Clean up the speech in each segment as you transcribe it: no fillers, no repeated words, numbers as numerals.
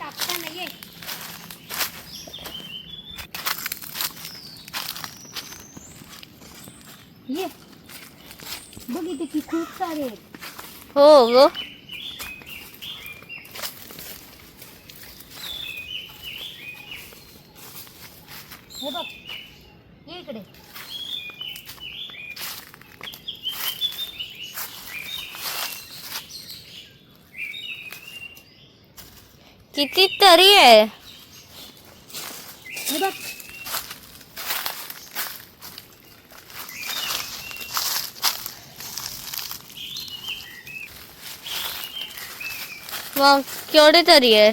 टाकता नाहीये. ये बघ इथे की खूप सारे आहेत. हो ग. हे बघ ये इकडे. किती तरी आहे. हे बघ मग केवढे तरी आहे.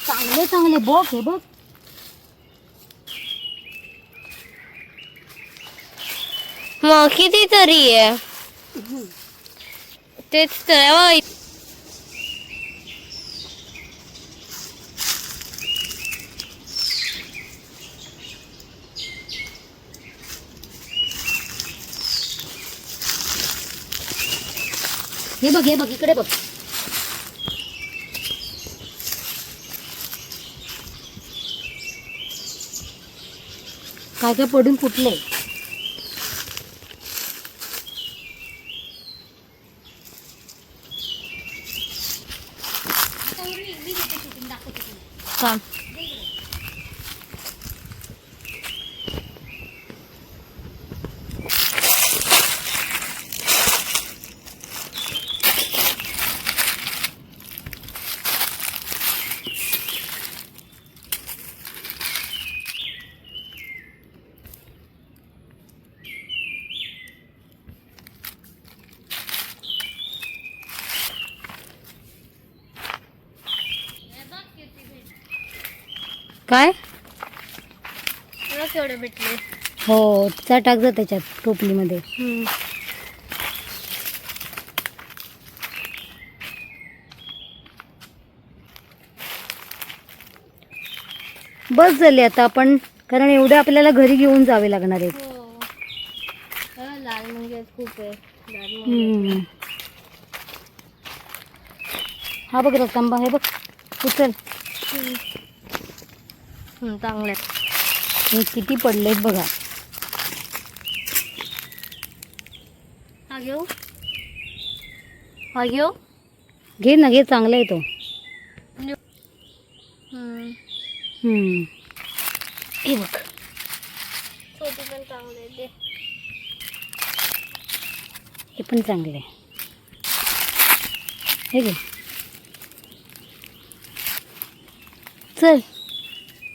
चांगले चांगले बघ. हे बघ मग किती तरी आहे. तेच तर आहे. हे बघ इकडे बघ. काय काय पडून फुटले. थांब. काय तुला केवढे भेटले. हो चा टाक जा त्याच्यात टोपलीमध्ये. बस झाली आता आपण, कारण एवढे आपल्याला घरी घेऊन जावे लागणार आहेत. हो. लाल मुंगे खूप आहे. लाल मुंगे. हा बघ रतांबा. हे बघ उचल. चांगले. हे किती पडलेत बघा. हा घेऊ. हा घेऊ. घे ना घे, चांगला आहे तो. हे बघ छोटी पण चांगले दे. हे पण चांगले. हे घे. चल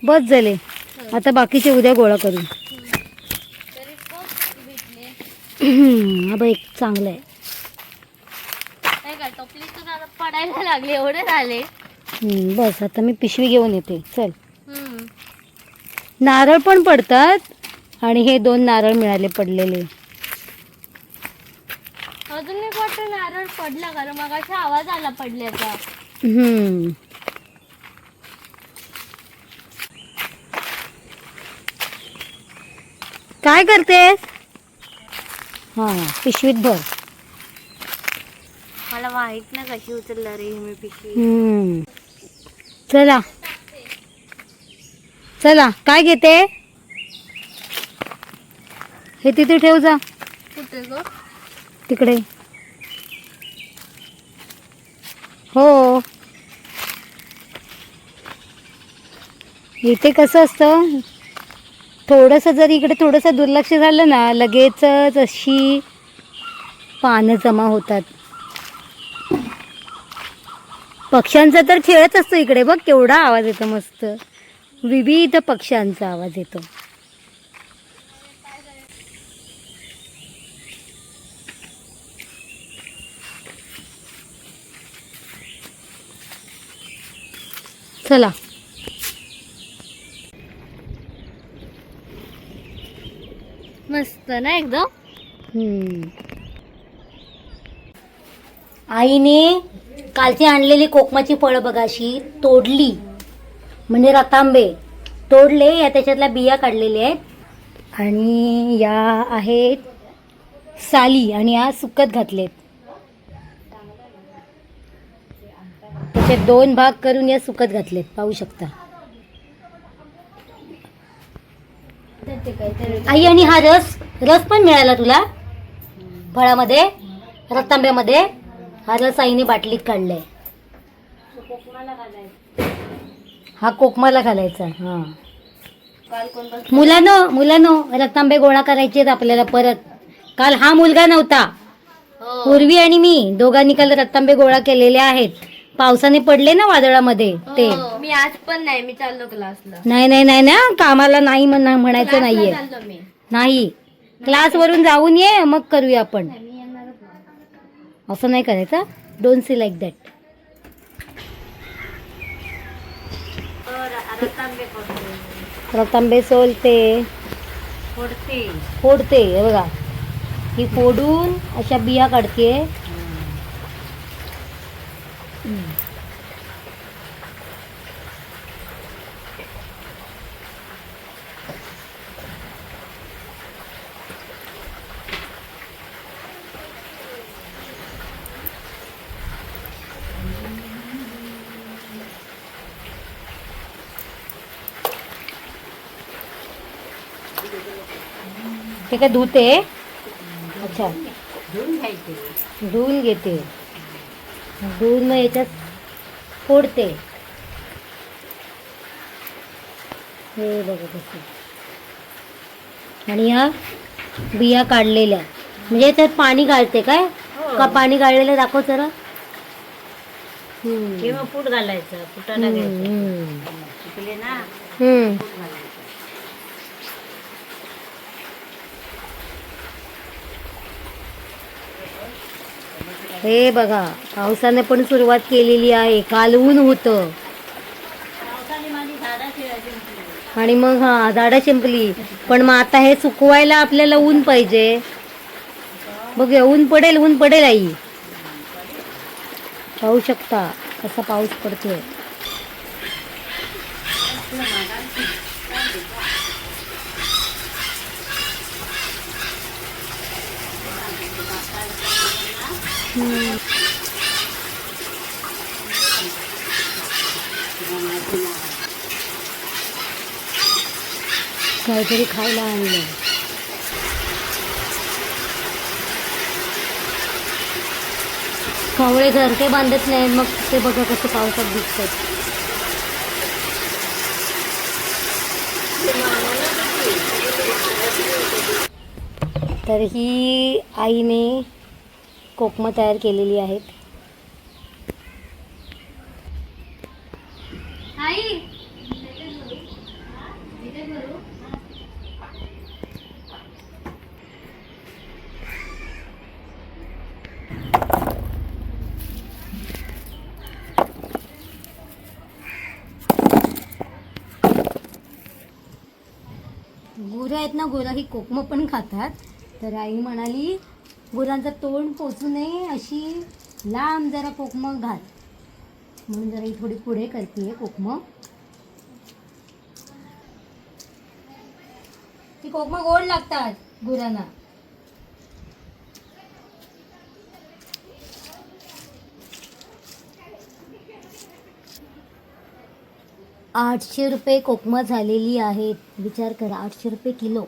बस झाले. आता बाकीचे उद्या गोळा करू. तरी भेटले. हा बघ एक चांगलं आहे. काय काय टोपलीतून आता पडायला लागले. एवढे झाले. बस आता मी पिशवी घेऊन येते. चल. नारळ पण पडतात आणि हे 2 नारळ मिळाले पडलेले. अजून एक वाटतं नारळ पडला, कारण मगाशी आवाज आला पडल्याचा. काय करतेस. हा पिशवीत भर. मला माहित नाही कशी उचलला रे मी पिशवी. चला चला. काय घेते. हे तिथे ठेव जा. कुठे ग. तिकडे. हो इथे कसं असतं, थोडंसं जर इकडे थोडंसं दुर्लक्ष झालं ना, लगेचच अशी पानं जमा होतात. पक्ष्यांचा तर खेळच असतो इकडे. बघ केवढा आवाज येतो मस्त. विविध पक्ष्यांचा आवाज येतो. चला. मस्त ना एकदम. आईने कालची आणलेली कोकमाची फळं बघा अशी तोडली, म्हणजे रतांबे तोडले, या त्याच्यातल्या बिया काढलेल्या आहेत आणि या आहेत साली आणि या सुकत घातलेत. त्याचे 2 भाग करून या सुकत घातलेत, पाहू शकता. आई आणि हा रस रस पण मिळाला तुला फळामध्ये, रतांब्यामध्ये. हा रस आईने बाटलीत काढलाय. हा कोकमाला घालायचा. हा मुलांनो रतांबे गोळा करायचे आपल्याला परत. काल हा मुलगा नव्हता, पूर्वी आणि मी दोघांनी काल रतांबे गोळा केलेले आहेत. पावसाने पडले ना वादळामध्ये ते. मी आज पण नाही, मी चाललो क्लासला. नाही ना, कामाला नाही म्हणायचं नाहीये. नाही, क्लास वरून जाऊन ये मग करूया आपण. असं नाही करायचं. Don't see like that. रतांबे सोलते, फोडते. हे बघा, ही फोडून अशा बिया काढते. ते काय धुते. अच्छा, धुवून घेते. धुवून मग याच्यात फोडते. हे बघा कसं. आणि या बिया काढलेल्या म्हणजे याच्यात पाणी घालते काय का? पाणी गाळलेलं दाखव जरा. किंवा फूट घालायचं, फुटाला घ्यायचं ना. हे बघा, पावसाने पण सुरुवात केलेली आहे. काल ऊन होतं आणि मग झाडं शिंपली. पण मग आता हे सुकवायला आपल्याला ऊन पाहिजे. बघूया, ऊन पडेल आई. पाहू शकता कसा पाऊस पडतोय. काहीतरी खायला आणलं. कावळे घरटे बांधत नाही, मग ते बघा कसं पावसात दिसतात. तर ही आईने कोकमं तयार केलेली आहेत. गुरं आहेत ना, गुरं ही कोकमं पण खातात. तर आई म्हणाली गुरांचं तोंड पोचू नये अशी लांब जरा कोकमं घाल, म्हणून जरा ही थोडी पुढे करते कोकमं. ती कोकमं गोड लागतात गुरांना. ₹800 कोकमं झालेली आहेत. विचार करा, ₹800 किलो.